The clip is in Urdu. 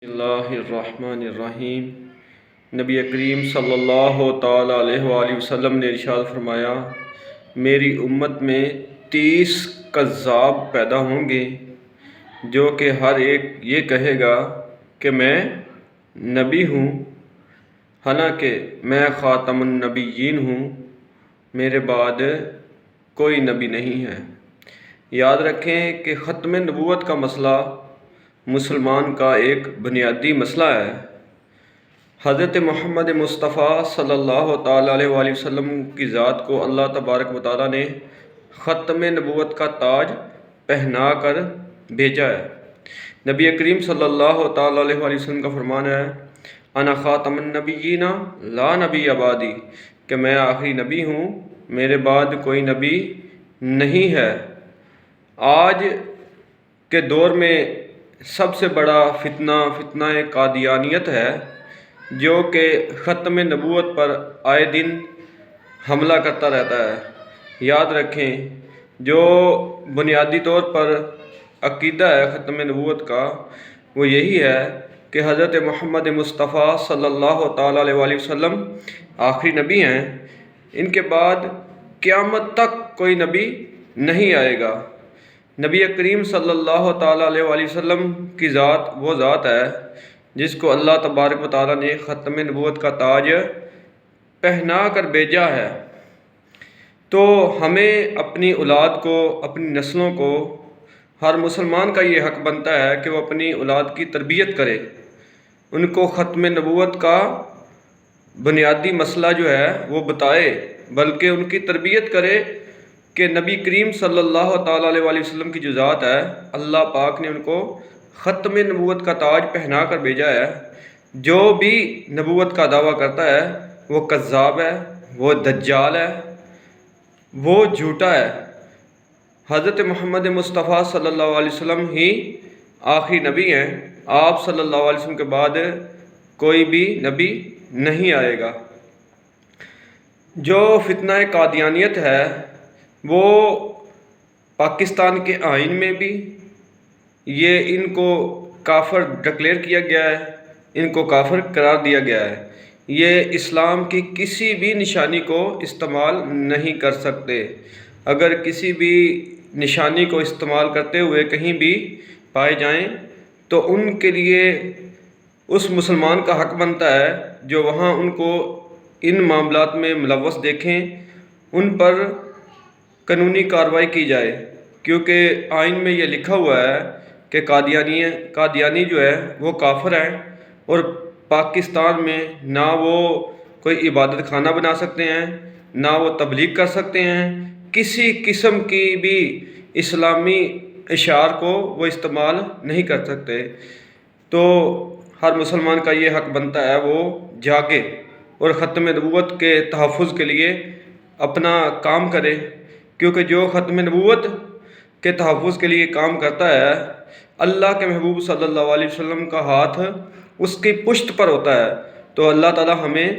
اللہ الرحمن الرحیم۔ نبی کریم صلی اللہ تعالیٰ علیہ وآلہ وسلم نے ارشاد فرمایا، میری امت میں 30 کذاب پیدا ہوں گے جو کہ ہر ایک یہ کہے گا کہ میں نبی ہوں، حالانکہ میں خاتم النبیین ہوں، میرے بعد کوئی نبی نہیں ہے۔ یاد رکھیں کہ ختم نبوت کا مسئلہ مسلمان کا ایک بنیادی مسئلہ ہے۔ حضرت محمد مصطفیٰ صلی اللہ تعالیٰ علیہ وآلہ وسلم کی ذات کو اللہ تبارک و تعالیٰ نے ختم نبوت کا تاج پہنا کر بھیجا ہے۔ نبی کریم صلی اللہ تعالیٰ علیہ وآلہ وسلم کا فرمان ہے، انا خاتم النبیین لا نبی بعدی، کہ میں آخری نبی ہوں، میرے بعد کوئی نبی نہیں ہے۔ آج کے دور میں سب سے بڑا فتنہ قادیانیت ہے، جو کہ ختم نبوت پر آئے دن حملہ کرتا رہتا ہے۔ یاد رکھیں، جو بنیادی طور پر عقیدہ ہے ختم نبوت کا، وہ یہی ہے کہ حضرت محمد مصطفیٰ صلی اللہ تعالیٰ علیہ وآلہ وسلم آخری نبی ہیں، ان کے بعد قیامت تک کوئی نبی نہیں آئے گا۔ نبی کریم صلی اللہ تعالیٰ علیہ وآلہ وسلم کی ذات وہ ذات ہے جس کو اللہ تبارک و تعالیٰ نے ختم نبوت کا تاج پہنا کر بھیجا ہے۔ تو ہمیں اپنی اولاد کو، اپنی نسلوں کو، ہر مسلمان کا یہ حق بنتا ہے کہ وہ اپنی اولاد کی تربیت کرے، ان کو ختم نبوت کا بنیادی مسئلہ جو ہے وہ بتائے، بلکہ ان کی تربیت کرے کہ نبی کریم صلی اللہ تعالیٰ علیہ وآلہ وسلم کی جو ذات ہے، اللہ پاک نے ان کو ختم نبوت کا تاج پہنا کر بھیجا ہے۔ جو بھی نبوت کا دعویٰ کرتا ہے وہ کذاب ہے، وہ دجال ہے، وہ جھوٹا ہے۔ حضرت محمد مصطفیٰ صلی اللہ علیہ وسلم ہی آخری نبی ہیں، آپ صلی اللہ علیہ وسلم کے بعد کوئی بھی نبی نہیں آئے گا۔ جو فتنہ قادیانیت ہے وہ پاکستان کے آئین میں بھی یہ ان کو کافر ڈکلیئر کیا گیا ہے، ان کو کافر قرار دیا گیا ہے۔ یہ اسلام کی کسی بھی نشانی کو استعمال نہیں کر سکتے۔ اگر کسی بھی نشانی کو استعمال کرتے ہوئے کہیں بھی پائے جائیں تو ان کے لیے اس مسلمان کا حق بنتا ہے جو وہاں ان کو ان معاملات میں ملوث دیکھیں، ان پر قانونی کارروائی کی جائے، کیونکہ آئین میں یہ لکھا ہوا ہے کہ قادیانی جو ہے وہ کافر ہیں، اور پاکستان میں نہ وہ کوئی عبادت خانہ بنا سکتے ہیں، نہ وہ تبلیغ کر سکتے ہیں، کسی قسم کی بھی اسلامی اشعار کو وہ استعمال نہیں کر سکتے۔ تو ہر مسلمان کا یہ حق بنتا ہے وہ جاگے اور ختم نبوت کے تحفظ کے لیے اپنا کام کرے، کیونکہ جو ختم نبوت کے تحفظ کے لیے کام کرتا ہے، اللہ کے محبوب صلی اللہ علیہ وسلم کا ہاتھ اس کی پشت پر ہوتا ہے۔ تو اللہ تعالیٰ ہمیں